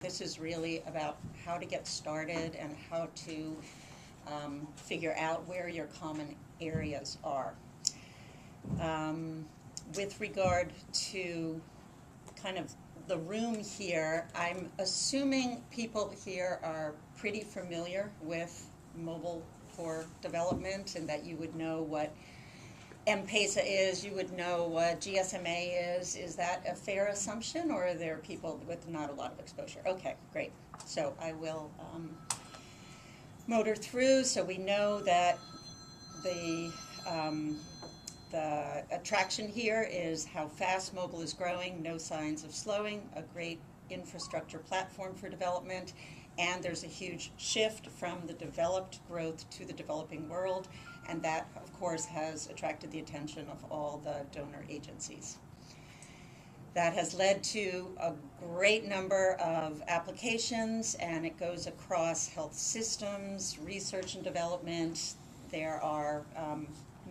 This is really about how to get started and how to figure out where your common areas are. With regard to kind of the room here, I'm assuming people here are pretty familiar with mobile for development and that you would know what M-Pesa is, you would know what GSMA is. Is that a fair assumption, or are there people with not a lot of exposure? Okay, great. So I will motor through. So we know that the attraction here is how fast mobile is growing, no signs of slowing, a great infrastructure platform for development, and there's a huge shift from the developed growth to the developing world, and that, of course, has attracted the attention of all the donor agencies. That has led to a great number of applications, and it goes across health systems, research and development. There are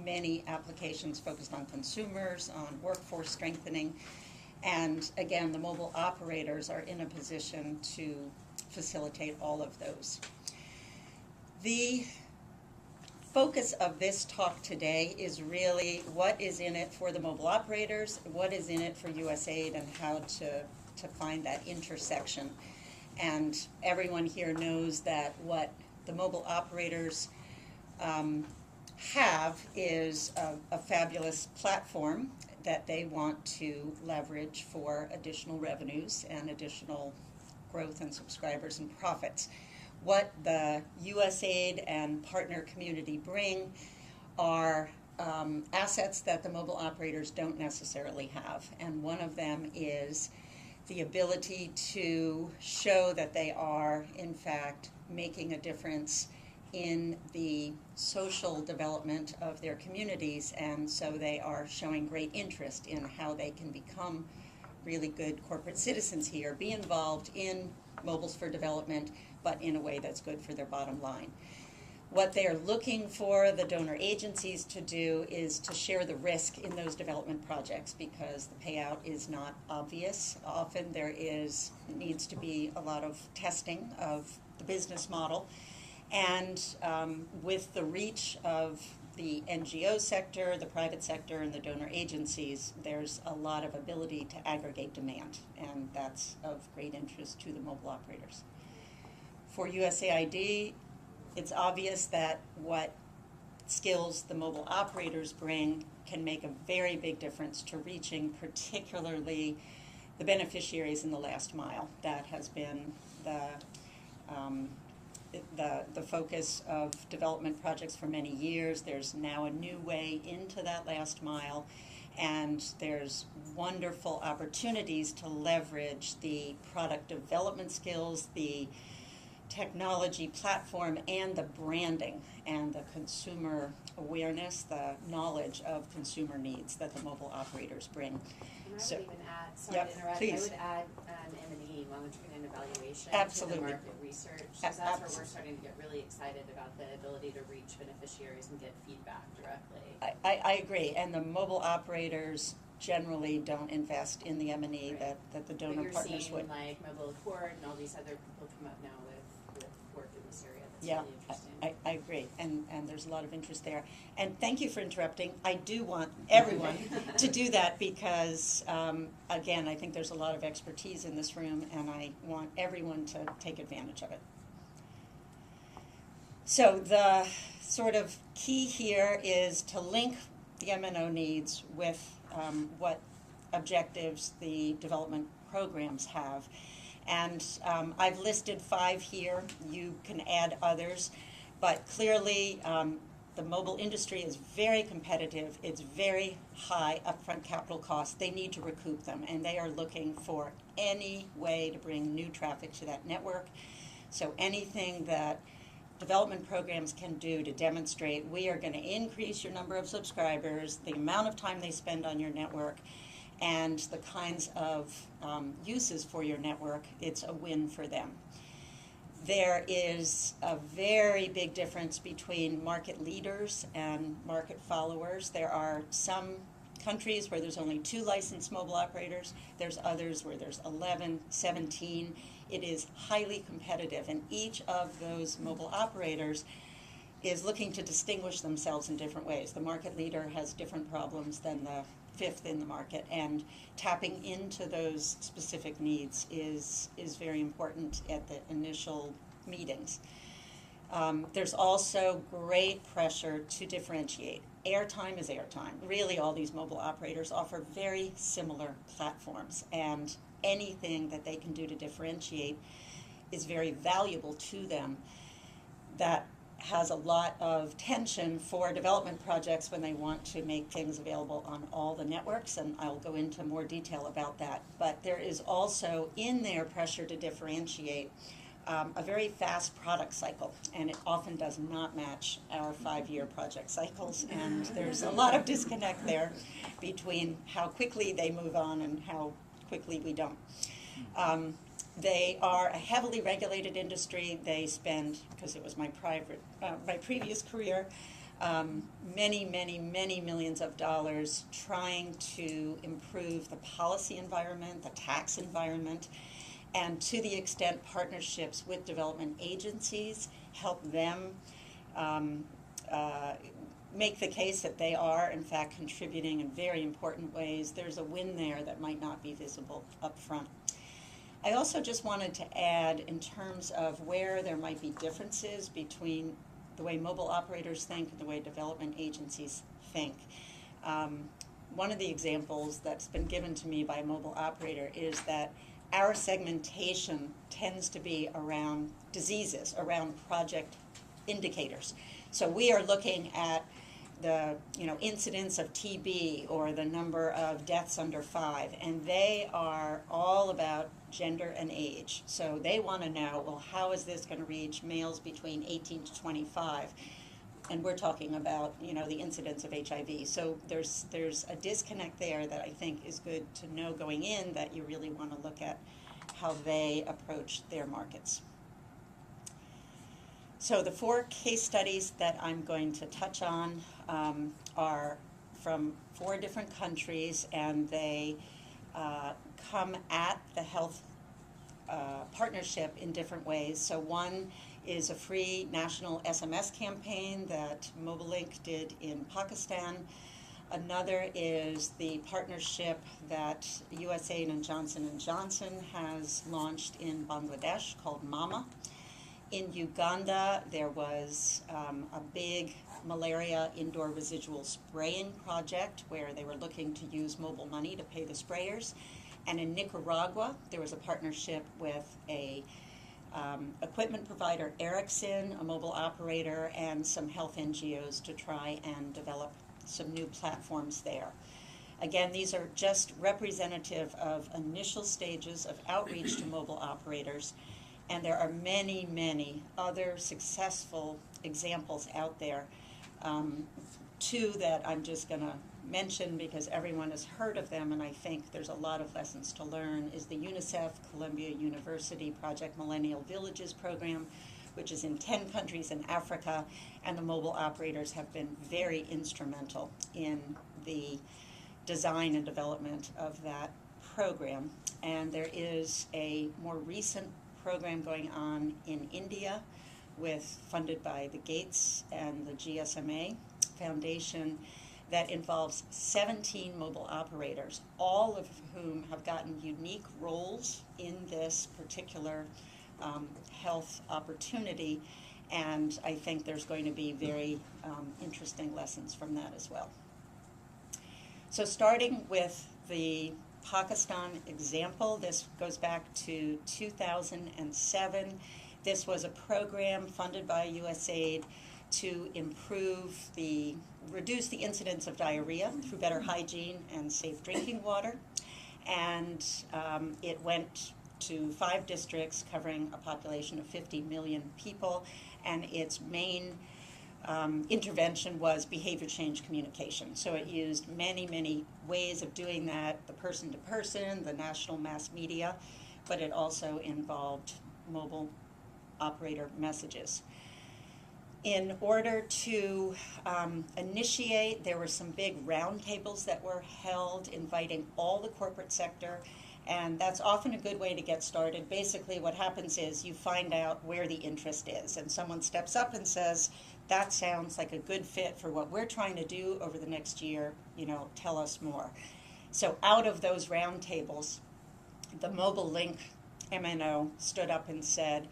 many applications focused on consumers, on workforce strengthening, and again, the mobile operators are in a position to facilitate all of those. The focus of this talk today is really what is in it for the mobile operators, what is in it for USAID, and how to find that intersection. And everyone here knows that what the mobile operators have is a fabulous platform that they want to leverage for additional revenues and additional growth in subscribers and profits. What the USAID and partner community bring are assets that the mobile operators don't necessarily have. And one of them is the ability to show that they are, in fact, making a difference in the social development of their communities, and so they are showing great interest in how they can become really good corporate citizens here, be involved in mobiles for development, but in a way that's good for their bottom line. What they're looking for the donor agencies to do is to share the risk in those development projects, because the payout is not obvious. Often there needs to be a lot of testing of the business model. And with the reach of the NGO sector, the private sector, and the donor agencies, there's a lot of ability to aggregate demand, and that's of great interest to the mobile operators. For USAID, it's obvious that what skills the mobile operators bring can make a very big difference to reaching particularly the beneficiaries in the last mile. That has been the focus of development projects for many years. There's now a new way into that last mile, and there's wonderful opportunities to leverage the product development skills, the technology platform, and the branding and the consumer awareness, the knowledge of consumer needs that the mobile operators bring. And I So, would even add, sorry yep, to interrupt, please. I would add an M&E, monitoring and evaluation, Absolutely. to the market research. Because that's where we're starting to get really excited about the ability to reach beneficiaries and get feedback directly. I agree, and the mobile operators generally don't invest in the M&E Right. that the donor but partners you're would. seeing like Mobile Accord and all these other people come up now with work in this area that's Yeah, really interesting. I agree, and there's a lot of interest there. And thank you for interrupting. I do want everyone to do that because, again, I think there's a lot of expertise in this room, and I want everyone to take advantage of it. So the sort of key here is to link the MNO needs with what objectives the development programs have. And I've listed 5 here. You can add others. But clearly, the mobile industry is very competitive. It's very high upfront capital costs. They need to recoup them, and they are looking for any way to bring new traffic to that network. So anything that development programs can do to demonstrate we are going to increase your number of subscribers, the amount of time they spend on your network, and the kinds of uses for your network, it's a win for them. There is a very big difference between market leaders and market followers. There are some countries where there's only 2 licensed mobile operators. There's others where there's 11, 17. It is highly competitive, and each of those mobile operators is looking to distinguish themselves in different ways. The market leader has different problems than the fifth in the market, and tapping into those specific needs is very important at the initial meetings. There's also great pressure to differentiate. Airtime is airtime. Really, all these mobile operators offer very similar platforms, and anything that they can do to differentiate is very valuable to them. That has a lot of tension for development projects when they want to make things available on all the networks, and I'll go into more detail about that. But there is also in there pressure to differentiate a very fast product cycle, and it often does not match our 5-year project cycles, and there's a lot of disconnect there between how quickly they move on and how quickly we don't. They are a heavily regulated industry. They spend, because it was my previous career, many millions of dollars trying to improve the policy environment, the tax environment, and to the extent partnerships with development agencies help them make the case that they are, in fact, contributing in very important ways. There's a win there that might not be visible up front. I also just wanted to add, in terms of where there might be differences between the way mobile operators think and the way development agencies think. One of the examples that's been given to me by a mobile operator is that our segmentation tends to be around diseases, around project indicators. So we are looking at the incidence of TB or the number of deaths under 5, and they are all about gender and age. So they want to know, well, how is this going to reach males between 18 to 25? And we're talking about the incidence of HIV. So there's a disconnect there that I think is good to know going in, that you really want to look at how they approach their markets. So the 4 case studies that I'm going to touch on are from 4 different countries, and they come at the health partnership in different ways. So one is a free national SMS campaign that MobileLink did in Pakistan. Another is the partnership that USAID and Johnson & Johnson has launched in Bangladesh called MAMA. In Uganda, there was a big malaria indoor residual spraying project where they were looking to use mobile money to pay the sprayers. And in Nicaragua, there was a partnership with a equipment provider, Ericsson, a mobile operator, and some health NGOs to try and develop some new platforms there. Again, these are just representative of initial stages of outreach to mobile operators, and there are many other successful examples out there. 2 that I'm just going to mention because everyone has heard of them, and I think there's a lot of lessons to learn, is the UNICEF Columbia University Project Millennial Villages program, which is in 10 countries in Africa, and the mobile operators have been very instrumental in the design and development of that program. And there is a more recent program going on in India funded by the Gates and the GSMA Foundation that involves 17 mobile operators, all of whom have gotten unique roles in this particular health opportunity, and I think there's going to be very interesting lessons from that as well. So starting with the Pakistan example, this goes back to 2007. This was a program funded by USAID to reduce the incidence of diarrhea through better hygiene and safe drinking water. And it went to 5 districts covering a population of 50 million people, and its main intervention was behavior change communication. So it used many ways of doing that, the person-to-person, the national mass media, but it also involved mobile operator messages. In order to initiate, there were some big roundtables that were held inviting all the corporate sector, and that's often a good way to get started. Basically what happens is you find out where the interest is, and someone steps up and says, that sounds like a good fit for what we're trying to do over the next year, tell us more. So out of those roundtables, the Mobile Link MNO stood up and said,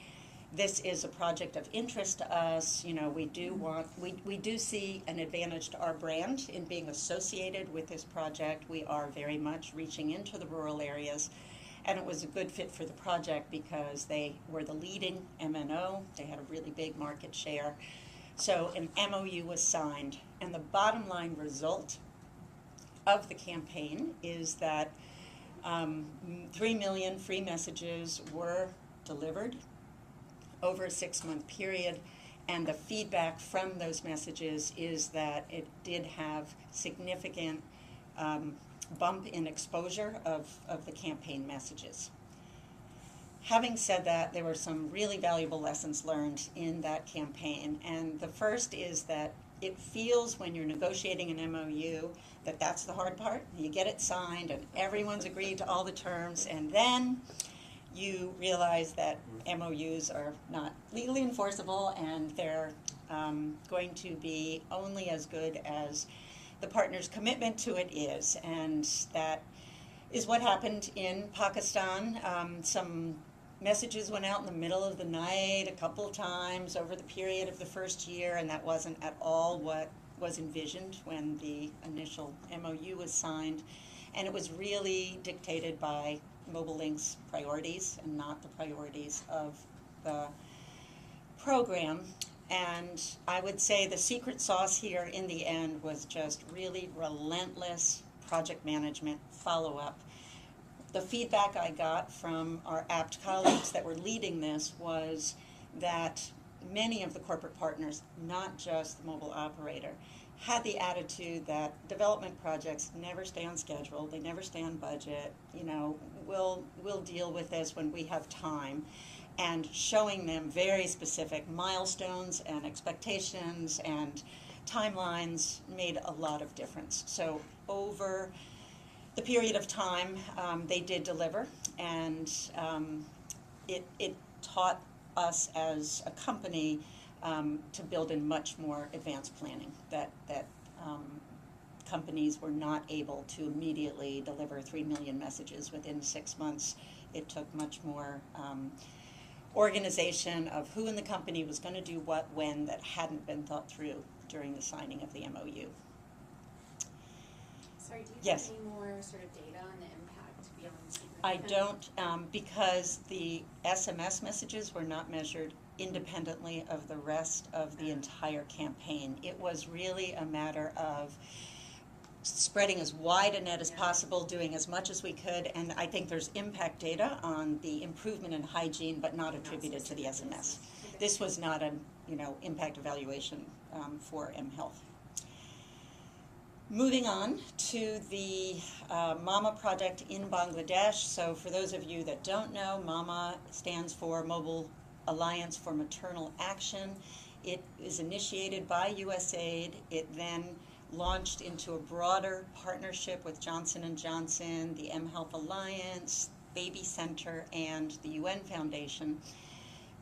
this is a project of interest to us. We do see an advantage to our brand in being associated with this project. We are very much reaching into the rural areas, and it was a good fit for the project because they were the leading MNO. They had a really big market share. So an MOU was signed, and the bottom line result of the campaign is that 3 million free messages were delivered over a 6-month period, and the feedback from those messages is that it did have significant bump in exposure of the campaign messages. Having said that, there were some really valuable lessons learned in that campaign, and the first is that it feels when you're negotiating an MOU that that's the hard part. You get it signed and everyone's agreed to all the terms, and then you realize that MOUs are not legally enforceable, and they're going to be only as good as the partner's commitment to it is. And that is what happened in Pakistan. Some messages went out in the middle of the night a couple of times over the period of the first year, and that wasn't at all what was envisioned when the initial MOU was signed. And it was really dictated by Mobile Link's priorities and not the priorities of the program. And I would say the secret sauce here in the end was just really relentless project management follow-up. The feedback I got from our APT colleagues that were leading this was that many of the corporate partners, not just the mobile operator, had the attitude that development projects never stay on schedule, they never stay on budget, we'll deal with this when we have time, and showing them very specific milestones and expectations and timelines made a lot of difference. So over the period of time, they did deliver, and it taught us as a company to build in much more advanced planning, that companies were not able to immediately deliver 3 million messages within 6 months. It took much more organization of who in the company was going to do what when that hadn't been thought through during the signing of the MOU. Sorry, do you Yes. have any more sort of data on the impact beyond significant? I don't, because the SMS messages were not measured independently of the rest of the entire campaign. It was really a matter of spreading as wide a net as possible, doing as much as we could, and I think there's impact data on the improvement in hygiene, but not attributed to the SMS. This was not an impact evaluation for mHealth. Moving on to the MAMA project in Bangladesh. So for those of you that don't know, MAMA stands for Mobile Alliance for Maternal Action. It is initiated by USAID. It then launched into a broader partnership with Johnson & Johnson, the mHealth Alliance, Baby Center, and the UN Foundation.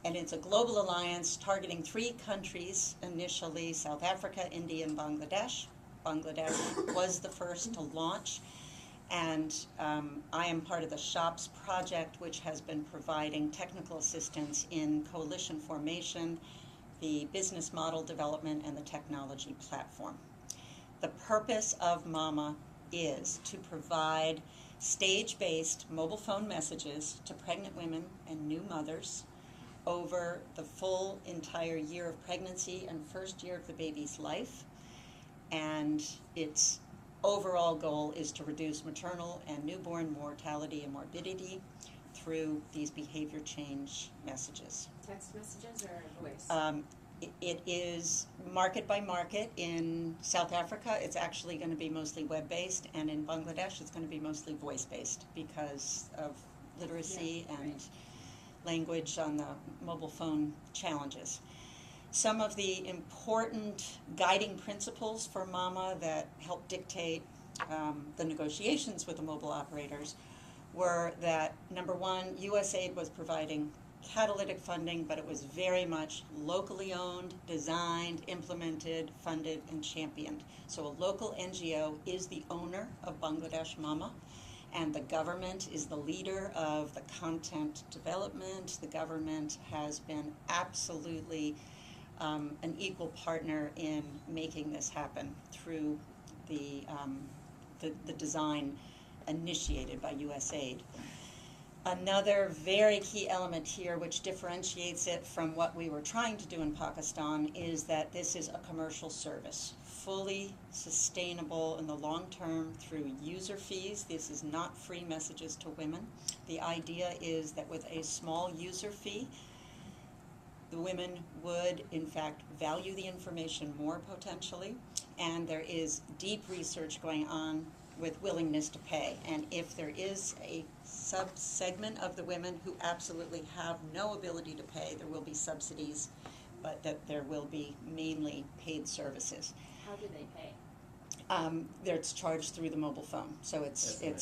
And it's a global alliance targeting 3 countries initially: South Africa, India, and Bangladesh. Bangladesh was the first to launch, and I am part of the SHOPS project, which has been providing technical assistance in coalition formation, the business model development, and the technology platform. The purpose of MAMA is to provide stage-based mobile phone messages to pregnant women and new mothers over the full entire year of pregnancy and first year of the baby's life. And its overall goal is to reduce maternal and newborn mortality and morbidity through these behavior change messages. Text messages or voice? It is market by market. In South Africa, it's actually going to be mostly web-based, and in Bangladesh, it's going to be mostly voice-based because of literacy and language on the mobile phone challenges. Some of the important guiding principles for MAMA that helped dictate the negotiations with the mobile operators were that, number one, USAID was providing catalytic funding, but it was very much locally owned, designed, implemented, funded, and championed. So a local NGO is the owner of Bangladesh MAMA, and the government is the leader of the content development. The government has been absolutely an equal partner in making this happen through the design initiated by USAID. Another very key element here, which differentiates it from what we were trying to do in Pakistan, is that this is a commercial service, fully sustainable in the long term through user fees. This is not free messages to women. The idea is that with a small user fee, the women would, in fact, value the information more potentially, and there is deep research going on with willingness to pay. And if there is a sub-segment of the women who absolutely have no ability to pay, there will be subsidies, but that there will be mainly paid services. How do they pay? It's charged through the mobile phone, so it's Okay,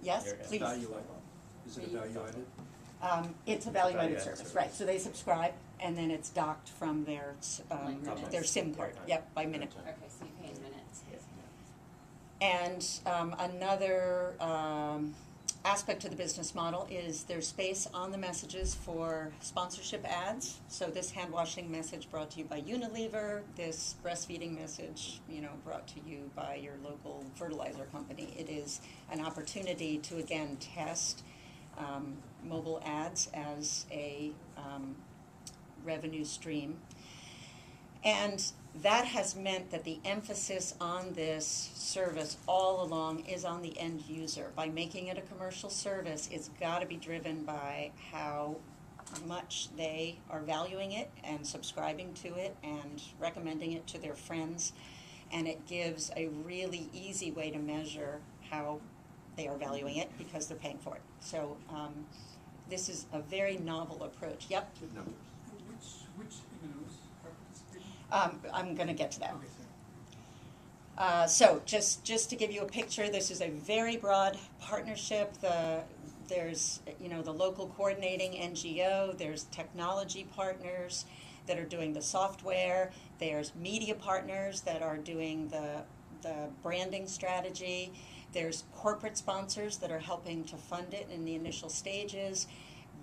yes, please. Value added. Is it a value added? It's a value-added service, right? So they subscribe, and then it's docked from their their SIM card. Yep, by minute. Okay, so you pay in minutes. And another aspect to the business model is there's space on the messages for sponsorship ads. So this hand washing message brought to you by Unilever, this breastfeeding message, brought to you by your local fertilizer company. It is an opportunity to again test mobile ads as a revenue stream. And that has meant that the emphasis on this service all along is on the end user. By making it a commercial service, it's got to be driven by how much they are valuing it and subscribing to it and recommending it to their friends. And it gives a really easy way to measure how they are valuing it because they're paying for it. So this is a very novel approach. Yep? Numbers. Which MNOs are participating? I'm going to get to that. Okay, sorry. So just to give you a picture, this is a very broad partnership. There's the local coordinating NGO, there's technology partners that are doing the software, there's media partners that are doing the branding strategy, there's corporate sponsors that are helping to fund it in the initial stages.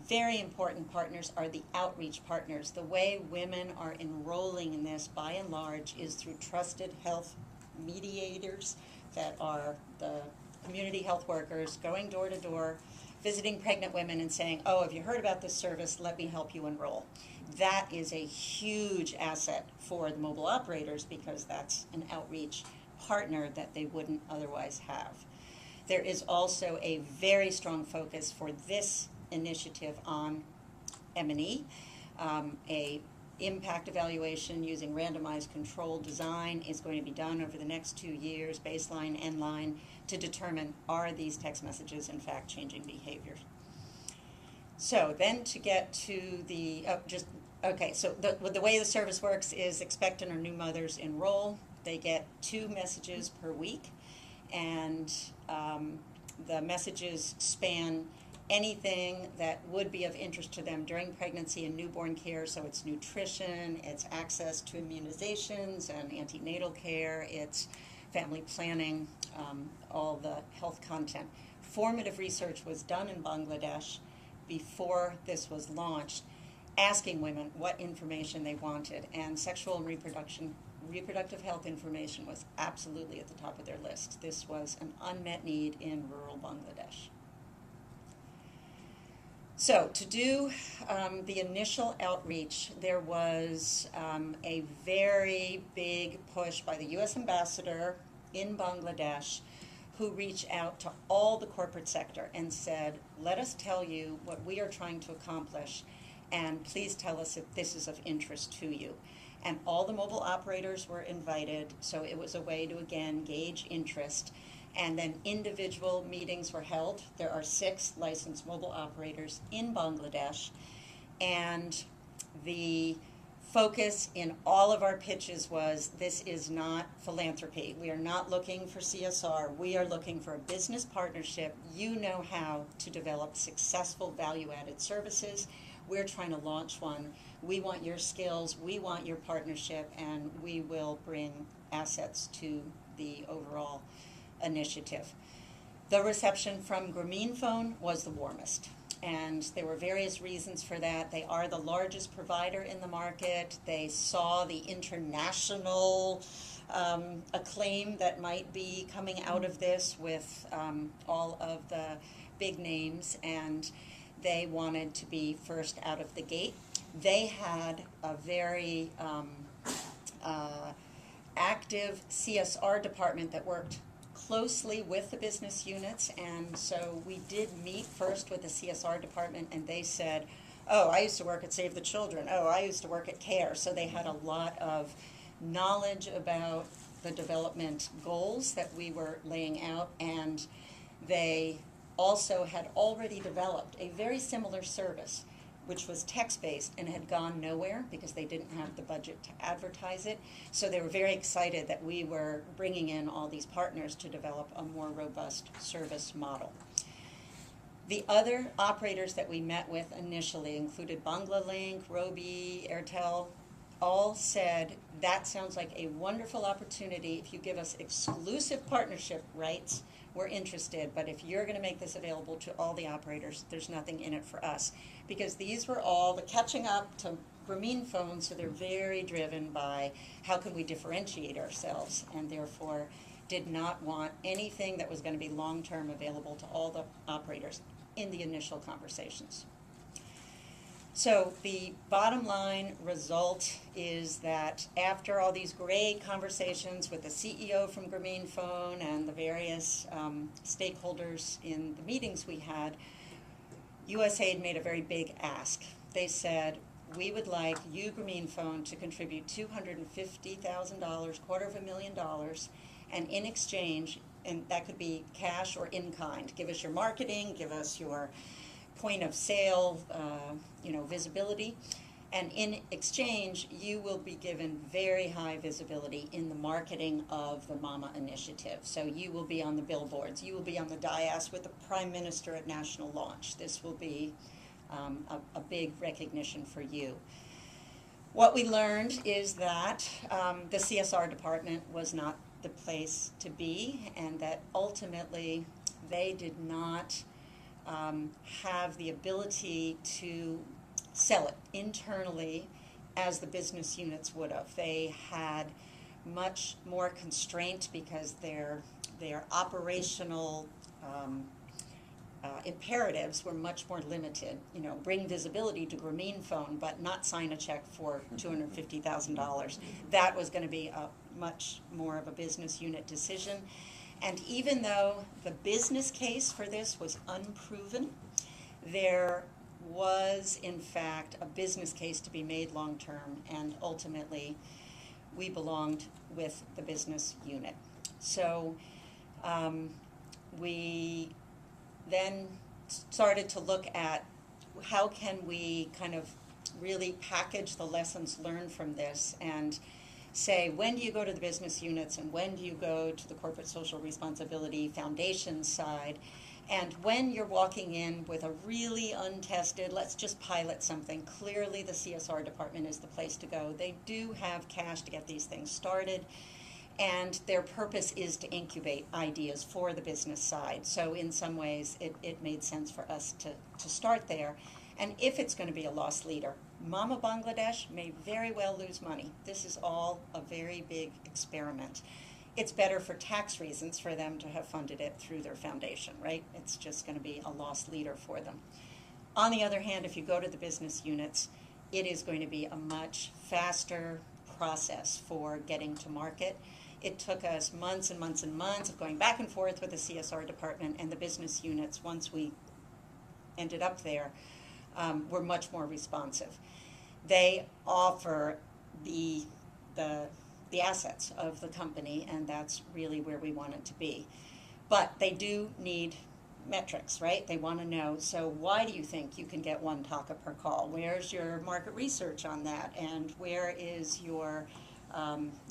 Very important partners are the outreach partners. The way women are enrolling in this, by and large, is through trusted health mediators that are the community health workers going door to door, visiting pregnant women and saying, oh, have you heard about this service? Let me help you enroll. That is a huge asset for the mobile operators because that's an outreach partner that they wouldn't otherwise have. There is also a very strong focus for this initiative on M&E, a impact evaluation using randomized controlled design is going to be done over the next 2 years, baseline, end line, to determine are these text messages in fact changing behavior. So then to get to the, so the way the service works is expectant or new mothers enroll. They get 2 messages per week, and the messages span anything that would be of interest to them during pregnancy and newborn care. So it's nutrition, it's access to immunizations and antenatal care, it's family planning, all the health content. Formative research was done in Bangladesh before this was launched, asking women what information they wanted, and sexual and reproductive health information was absolutely at the top of their list. This was an unmet need in rural Bangladesh. So to do the initial outreach, there was a very big push by the U.S. ambassador in Bangladesh who reached out to all the corporate sector and said, let us tell you what we are trying to accomplish, and please tell us if this is of interest to you. And all the mobile operators were invited, so it was a way to, again, gauge interest. And then individual meetings were held. There are 6 licensed mobile operators in Bangladesh, and the focus in all of our pitches was, this is not philanthropy. We are not looking for CSR. We are looking for a business partnership. You know how to develop successful value-added services. We're trying to launch one. We want your skills, we want your partnership, and we will bring assets to the overall initiative. The reception from Grameenphone was the warmest, and there were various reasons for that. They are the largest provider in the market. They saw the international acclaim that might be coming out of this with all of the big names, and they wanted to be first out of the gate. They had a very active CSR department that worked closely with the business units, and so we did meet first with the CSR department, and they said, oh, I used to work at Save the Children, oh, I used to work at CARE, so they had a lot of knowledge about the development goals that we were laying out, and they also had already developed a very similar service, which was text-based and had gone nowhere because they didn't have the budget to advertise it. So they were very excited that we were bringing in all these partners to develop a more robust service model. The other operators that we met with initially included Banglalink, Robi, Airtel, all said, that sounds like a wonderful opportunity. If you give us exclusive partnership rights, we're interested, but if you're going to make this available to all the operators, there's nothing in it for us. Because these were all the catching up to Grameenphone, so they're very driven by how can we differentiate ourselves, and therefore did not want anything that was going to be long-term available to all the operators in the initial conversations. So the bottom line result is that after all these great conversations with the CEO from Grameenphone and the various stakeholders in the meetings we had, USAID made a very big ask. They said, we would like you, Grameenphone, to contribute $250,000, $250,000, and in exchange, and that could be cash or in kind, give us your marketing, give us your point of sale, visibility, and in exchange, you will be given very high visibility in the marketing of the Mama initiative. So you will be on the billboards, you will be on the dais with the Prime Minister at national launch. This will be a big recognition for you. What we learned is that the CSR department was not the place to be, and that ultimately they did not have the ability to sell it internally as the business units would have. They had much more constraint because their operational imperatives were much more limited. Bring visibility to Grameenphone, but not sign a check for $250,000. That was going to be a much more of a business unit decision. And even though the business case for this was unproven, there was, in fact, a business case to be made long-term, and ultimately we belonged with the business unit. So we then started to look at how can we kind of really package the lessons learned from this and say, when do you go to the business units and when do you go to the corporate social responsibility foundation side, and when you're walking in with a really untested, let's just pilot something, clearly the CSR department is the place to go. They do have cash to get these things started, and their purpose is to incubate ideas for the business side. So in some ways, it made sense for us to start there. And if it's going to be a loss leader, Mama Bangladesh may very well lose money. This is all a very big experiment. It's better for tax reasons for them to have funded it through their foundation, right? It's just going to be a loss leader for them. On the other hand, if you go to the business units, it is going to be a much faster process for getting to market. It took us months and months and months of going back and forth with the CSR department, and the business units, once we ended up there, were much more responsive. They offer the assets of the company, and that's really where we want it to be. But they do need metrics, right? They want to know, so why do you think you can get 1 taka per call? Where's your market research on that? And where is your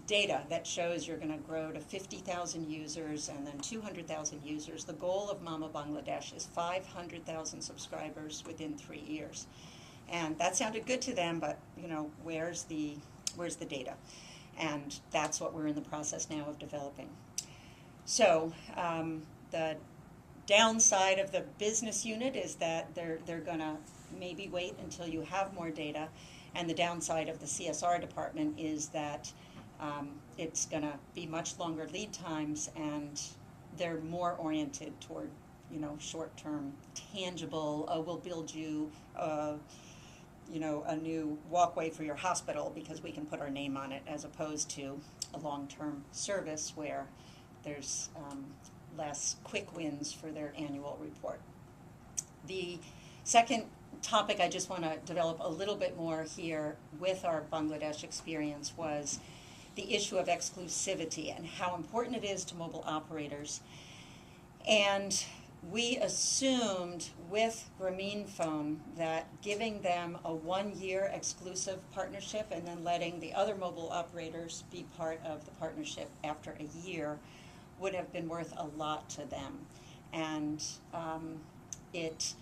data that shows you're going to grow to 50,000 users and then 200,000 users? The goal of Mama Bangladesh is 500,000 subscribers within 3 years. And that sounded good to them, but where's the data? And that's what we're in the process now of developing. So the downside of the business unit is that they're going to maybe wait until you have more data, and the downside of the CSR department is that it's going to be much longer lead times, and they're more oriented toward short-term, tangible. Oh, we'll build you a new walkway for your hospital because we can put our name on it, as opposed to a long-term service where there's less quick wins for their annual report. The second topic I just want to develop a little bit more here with our Bangladesh experience was the issue of exclusivity and how important it is to mobile operators. And we assumed with Grameenphone that giving them a 1-year exclusive partnership and then letting the other mobile operators be part of the partnership after a year would have been worth a lot to them. And it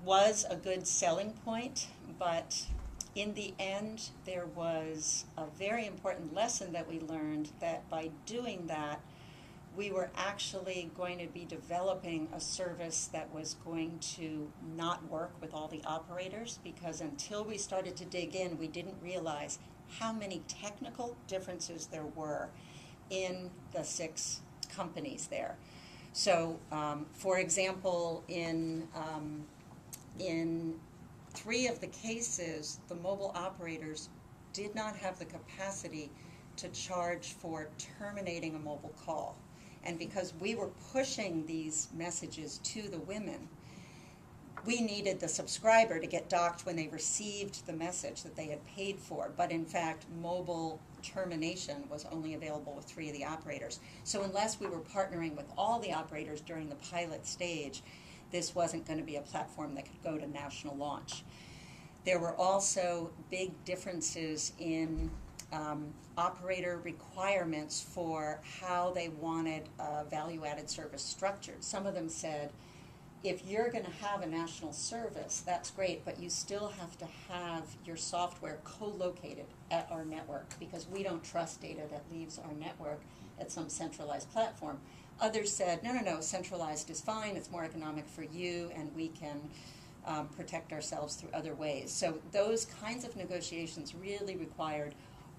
was a good selling point, but in the end there was a very important lesson that we learned, that by doing that we were actually going to be developing a service that was going to not work with all the operators, because until we started to dig in, we didn't realize how many technical differences there were in the 6 companies there. So, for example, in 3 of the cases, the mobile operators did not have the capacity to charge for terminating a mobile call. And because we were pushing these messages to the women, we needed the subscriber to get docked when they received the message that they had paid for. But in fact, mobile termination was only available with 3 of the operators. So unless we were partnering with all the operators during the pilot stage, this wasn't going to be a platform that could go to national launch. There were also big differences in operator requirements for how they wanted value-added service structured. Some of them said, if you're going to have a national service, that's great, but you still have to have your software co-located at our network, because we don't trust data that leaves our network at some centralized platform. Others said, no, centralized is fine, it's more economic for you, and we can protect ourselves through other ways. So those kinds of negotiations really required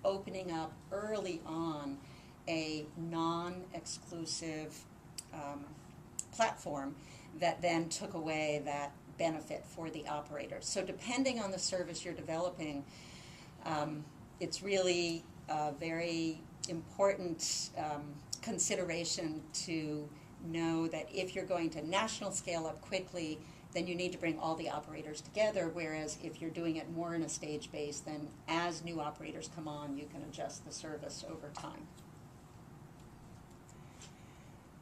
opening up early on a non-exclusive platform that then took away that benefit for the operators. So depending on the service you're developing, it's really a very important consideration to know that if you're going to national scale up quickly, then you need to bring all the operators together, whereas if you're doing it more in a stage base, then as new operators come on, you can adjust the service over time.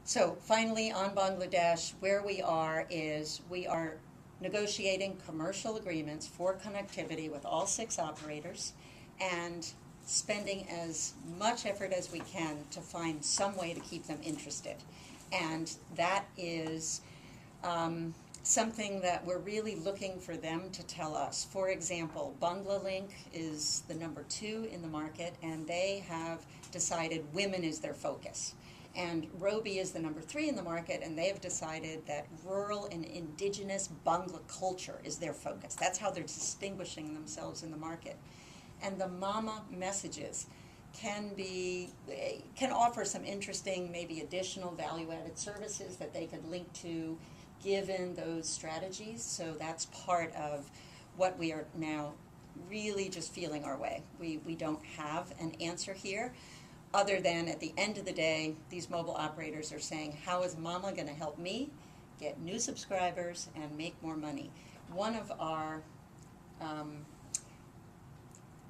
So finally, on Bangladesh, where we are is we are negotiating commercial agreements for connectivity with all 6 operators and spending as much effort as we can to find some way to keep them interested. And that is something that we're really looking for them to tell us. For example, Banglalink is the number 2 in the market, and they have decided women is their focus. And Robi is the number 3 in the market, and they have decided that rural and indigenous Bangla culture is their focus. That's how they're distinguishing themselves in the market. And the mama messages can offer some interesting, maybe additional value-added services that they could link to given those strategies. So that's part of what we are now really just feeling our way. We don't have an answer here, other than at the end of the day, these mobile operators are saying, how is Mama going to help me get new subscribers and make more money? One of our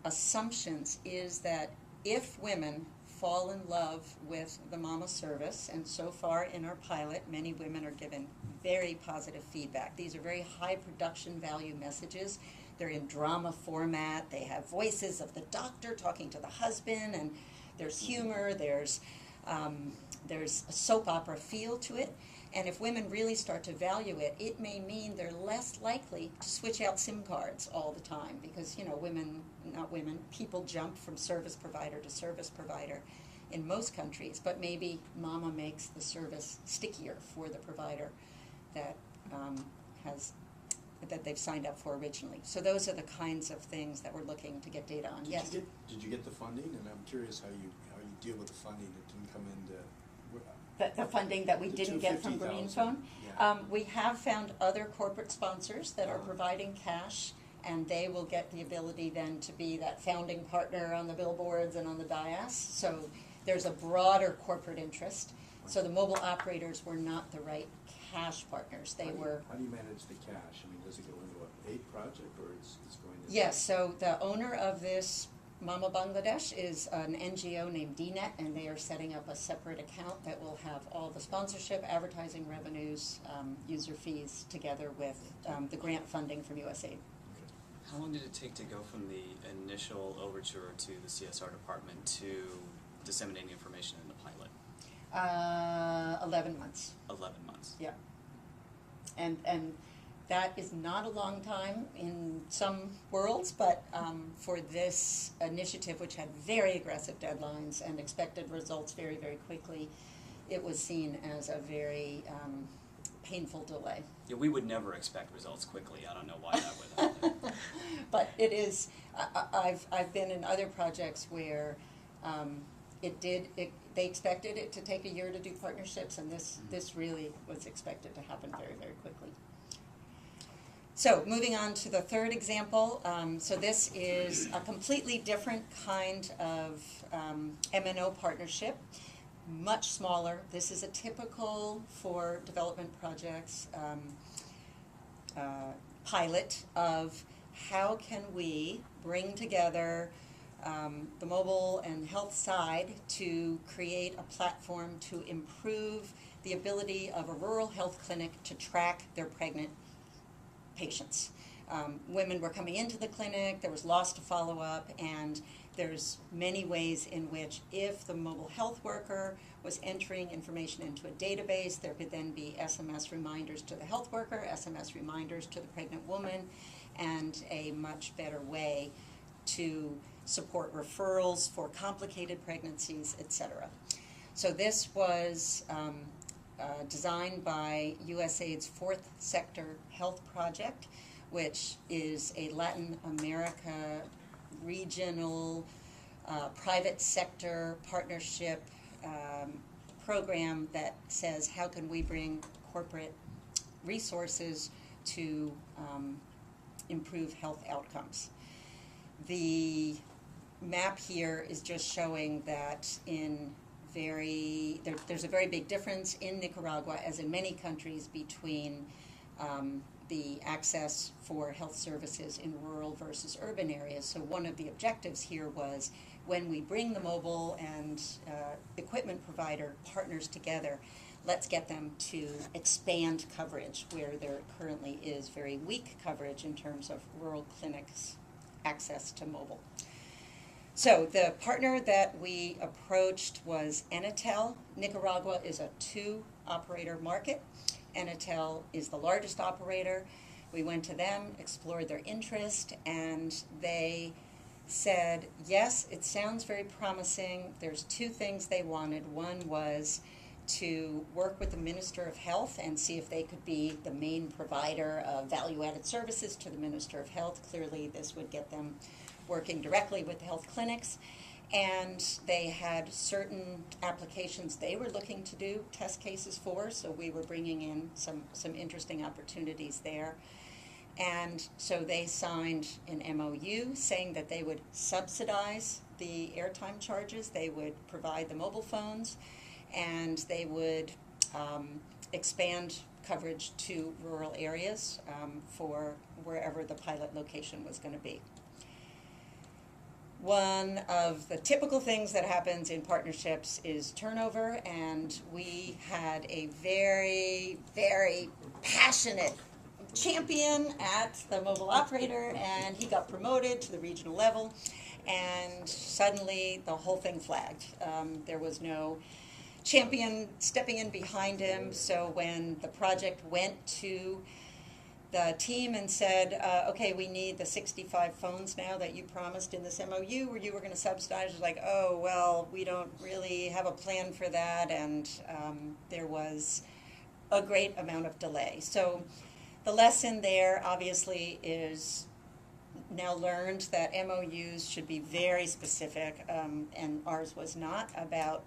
assumptions is that if women fall in love with the mama service, and so far in our pilot, many women are given very positive feedback. These are very high production value messages. They're in drama format. They have voices of the doctor talking to the husband, and there's humor, there's a soap opera feel to it. And if women really start to value it, it may mean they're less likely to switch out SIM cards all the time because, people jump from service provider to service provider in most countries, but maybe mama makes the service stickier for the provider that that they've signed up for originally. So those are the kinds of things that we're looking to get data on. Yes? Did you get the funding? And I'm curious how you deal with the funding that didn't come into... The funding that we The didn't get from Green Phone. Yeah. We have found other corporate sponsors that are Uh-huh. providing cash, and they will get the ability then to be that founding partner on the billboards and on the dais. So there's a broader corporate interest. So the mobile operators were not the right cash partners. They were... How do you manage the cash? I mean, does it go into a paid project or it's going to... Yes, so the owner of this Mama Bangladesh is an NGO named DNet, and they are setting up a separate account that will have all the sponsorship, advertising revenues, user fees, together with the grant funding from USAID. How long did it take to go from the initial overture to the CSR department to disseminating information in the pilot? 11 months. 11 months. Yeah. And that is not a long time in some worlds, but for this initiative, which had very aggressive deadlines and expected results very, very quickly, it was seen as a very painful delay. Yeah, we would never expect results quickly. I don't know why that would happen. But it is, I've been in other projects where they expected it to take a year to do partnerships, and this really was expected to happen very, very quickly. So moving on to the third example, so this is a completely different kind of MNO partnership, much smaller. This is a typical for development projects pilot of how can we bring together the mobile and health side to create a platform to improve the ability of a rural health clinic to track their pregnant patients. Women were coming into the clinic, there was loss to follow up, and there's many ways in which if the mobile health worker was entering information into a database, there could then be SMS reminders to the health worker, SMS reminders to the pregnant woman, and a much better way to support referrals for complicated pregnancies, etc. So this was designed by USAID's Fourth Sector Health Project, which is a Latin America regional private sector partnership program that says how can we bring corporate resources to improve health outcomes. The map here is just showing that there's a very big difference in Nicaragua, as in many countries, between the access for health services in rural versus urban areas. So one of the objectives here was when we bring the mobile and equipment provider partners together, let's get them to expand coverage where there currently is very weak coverage in terms of rural clinics' access to mobile. So the partner that we approached was Enitel. Nicaragua is a 2-operator market. Enitel is the largest operator. We went to them, explored their interest, and they said, yes, it sounds very promising. There's 2 things they wanted. One was to work with the Minister of Health and see if they could be the main provider of value-added services to the Minister of Health. Clearly, this would get them working directly with the health clinics. And they had certain applications they were looking to do test cases for, so we were bringing in some interesting opportunities there. And so they signed an MOU saying that they would subsidize the airtime charges, they would provide the mobile phones, and they would expand coverage to rural areas for wherever the pilot location was going to be. One of the typical things that happens in partnerships is turnover, and we had a very, very passionate champion at the mobile operator, and he got promoted to the regional level, and suddenly the whole thing flagged. There was no champion stepping in behind him, so when the project went to the team and said, okay, we need the 65 phones now that you promised in this MOU, or you were going to subsidize. It was like, oh, well, we don't really have a plan for that, and there was a great amount of delay. So the lesson there, obviously, is now learned that MOUs should be very specific, and ours was not, about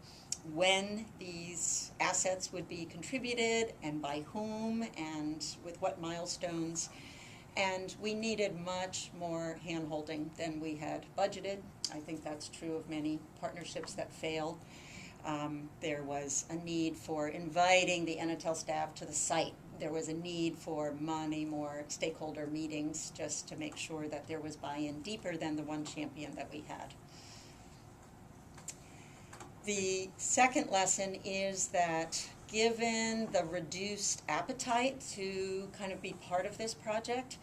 when these assets would be contributed and by whom and with what milestones. And we needed much more hand-holding than we had budgeted. I think that's true of many partnerships that failed. There was a need for inviting the Enatel staff to the site. There was a need for many more stakeholder meetings just to make sure that there was buy-in deeper than the one champion that we had. The second lesson is that given the reduced appetite to kind of be part of this project,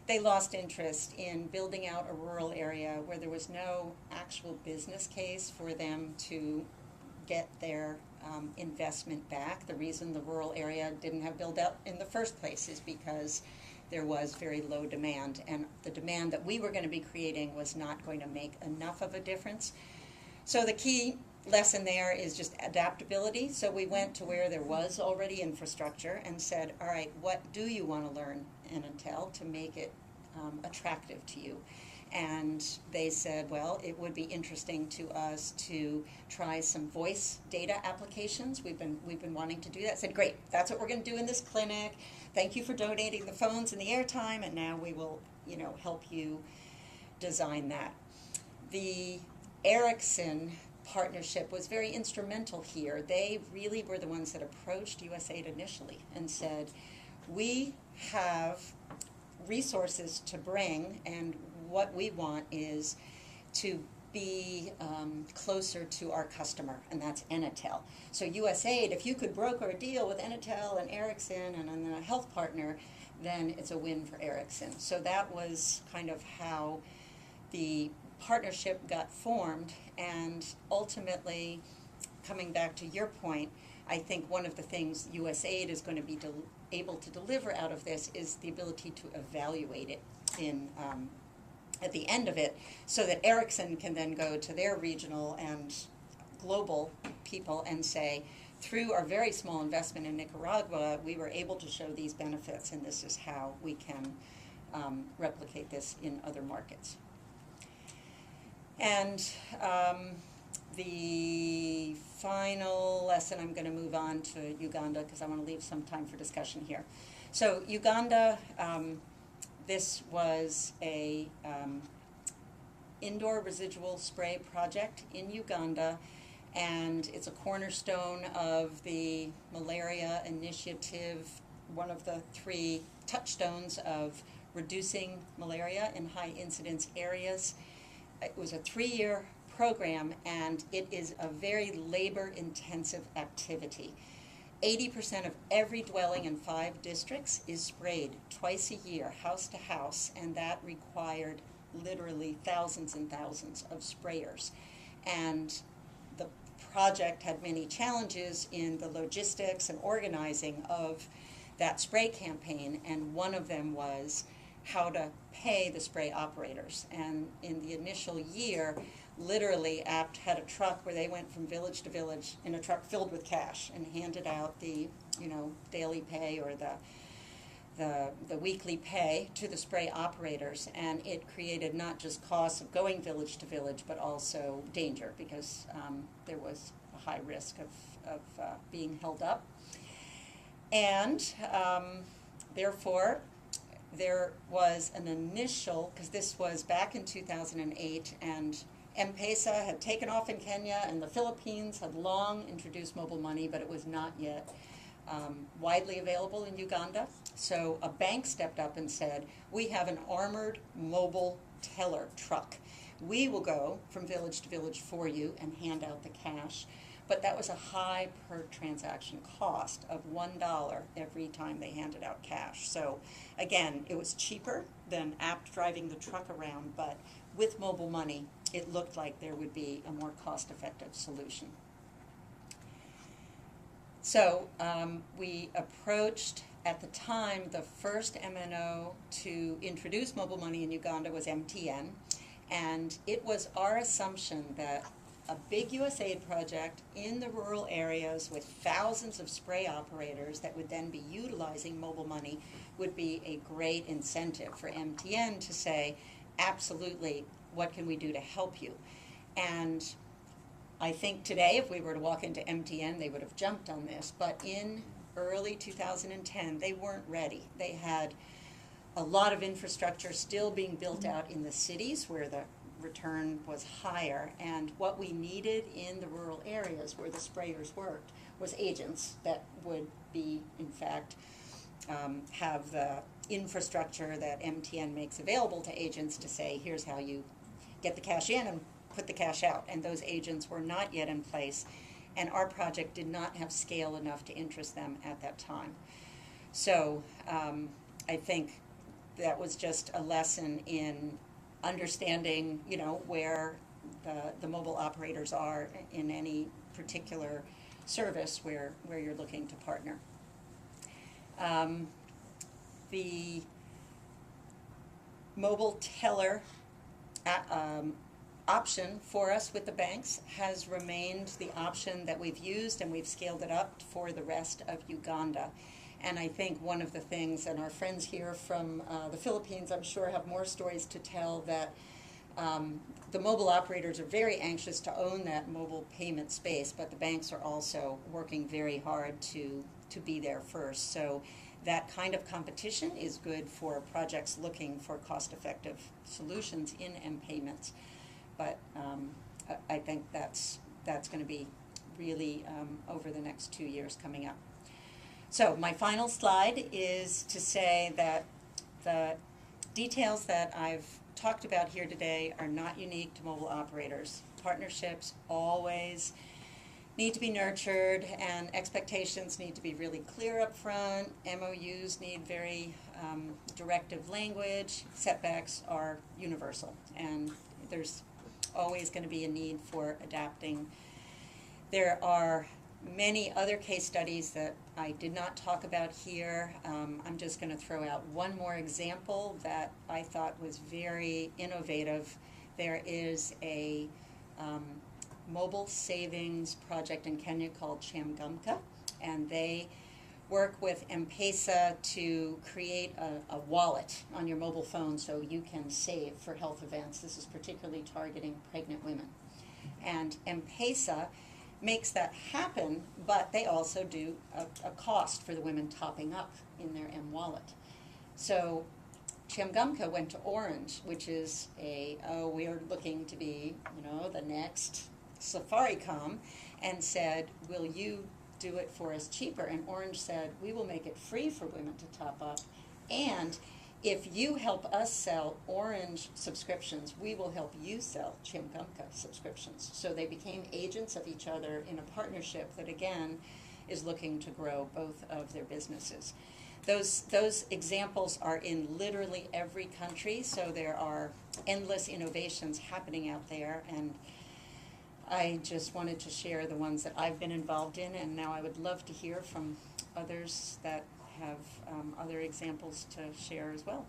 they lost interest in building out a rural area where there was no actual business case for them to get their investment back. The reason the rural area didn't have built out in the first place is because there was very low demand, and the demand that we were going to be creating was not going to make enough of a difference. So the key lesson there is just adaptability. So we went to where there was already infrastructure and said, all right, what do you want to learn in Intel to make it attractive to you? And they said, well, it would be interesting to us to try some voice data applications. We've been wanting to do that. I said, great, that's what we're going to do in this clinic. Thank you for donating the phones and the airtime, and now we will, help you design that. The Ericsson partnership was very instrumental here. They really were the ones that approached USAID initially and said, we have resources to bring, and what we want is to be closer to our customer, and that's Enatel. So USAID, if you could broker a deal with Enatel and Ericsson and then a health partner, then it's a win for Ericsson. So that was kind of how the partnership got formed, and ultimately, coming back to your point, I think one of the things USAID is going to be able to deliver out of this is the ability to evaluate it in at the end of it, so that Ericsson can then go to their regional and global people and say, through our very small investment in Nicaragua, we were able to show these benefits, and this is how we can replicate this in other markets. And the final lesson, I'm going to move on to Uganda because I want to leave some time for discussion here. So Uganda, this was a indoor residual spray project in Uganda, and it's a cornerstone of the malaria initiative, one of the 3 touchstones of reducing malaria in high incidence areas. It was a 3-year program, and it is a very labor-intensive activity. 80% of every dwelling in 5 districts is sprayed twice a year, house to house, and that required literally thousands and thousands of sprayers. And the project had many challenges in the logistics and organizing of that spray campaign, and one of them was how to pay the spray operators. And in the initial year, literally APT had a truck where they went from village to village in a truck filled with cash and handed out the daily pay or the weekly pay to the spray operators, and it created not just costs of going village to village, but also danger, because there was a high risk of being held up. And therefore, there was an initial, because this was back in 2008, and M-Pesa had taken off in Kenya, and the Philippines had long introduced mobile money, but it was not yet widely available in Uganda. So a bank stepped up and said, we have an armored mobile teller truck. We will go from village to village for you and hand out the cash. But that was a high per transaction cost of $1 every time they handed out cash. So again, it was cheaper than app driving the truck around, but with mobile money, it looked like there would be a more cost-effective solution. So we approached, at the time, the first MNO to introduce mobile money in Uganda was MTN, and it was our assumption that a big USAID project in the rural areas with thousands of spray operators that would then be utilizing mobile money would be a great incentive for MTN to say, absolutely, what can we do to help you? And I think today, if we were to walk into MTN, they would have jumped on this. But in early 2010, they weren't ready. They had a lot of infrastructure still being built out in the cities where the return was higher. And what we needed in the rural areas where the sprayers worked was agents that would be, in fact, have the infrastructure that MTN makes available to agents to say, here's how you get the cash in and put the cash out. And those agents were not yet in place, and our project did not have scale enough to interest them at that time. So I think that was just a lesson in understanding, you know, where the mobile operators are in any particular service where you're looking to partner. The mobile teller option for us with the banks has remained the option that we've used, and we've scaled it up for the rest of Uganda. And I think one of the things, and our friends here from the Philippines, I'm sure, have more stories to tell, that the mobile operators are very anxious to own that mobile payment space, but the banks are also working very hard to be there first. So that kind of competition is good for projects looking for cost-effective solutions in M-payments. But I think that's going to be really over the next 2 years coming up. So my final slide is to say that the details that I've talked about here today are not unique to mobile operators. Partnerships always need to be nurtured, and expectations need to be really clear up front. MOUs need very directive language. Setbacks are universal, and there's always going to be a need for adapting. There are many other case studies that I did not talk about here. I'm just going to throw out one more example that I thought was very innovative. There is a mobile savings project in Kenya called Chamgamka, and they work with M-Pesa to create a wallet on your mobile phone so you can save for health events. This is particularly targeting pregnant women. And M-Pesa makes that happen, but they also do a cost for the women topping up in their M-Wallet. So Chamgamka went to Orange, which is we are looking to be, the next Safaricom, and said, will you do it for us cheaper? And Orange said, we will make it free for women to top up, and if you help us sell Orange subscriptions, we will help you sell Chamgamka subscriptions. So they became agents of each other in a partnership that, again, is looking to grow both of their businesses. Those examples are in literally every country, so there are endless innovations happening out there, and I just wanted to share the ones that I've been involved in, and now I would love to hear from others that have other examples to share as well.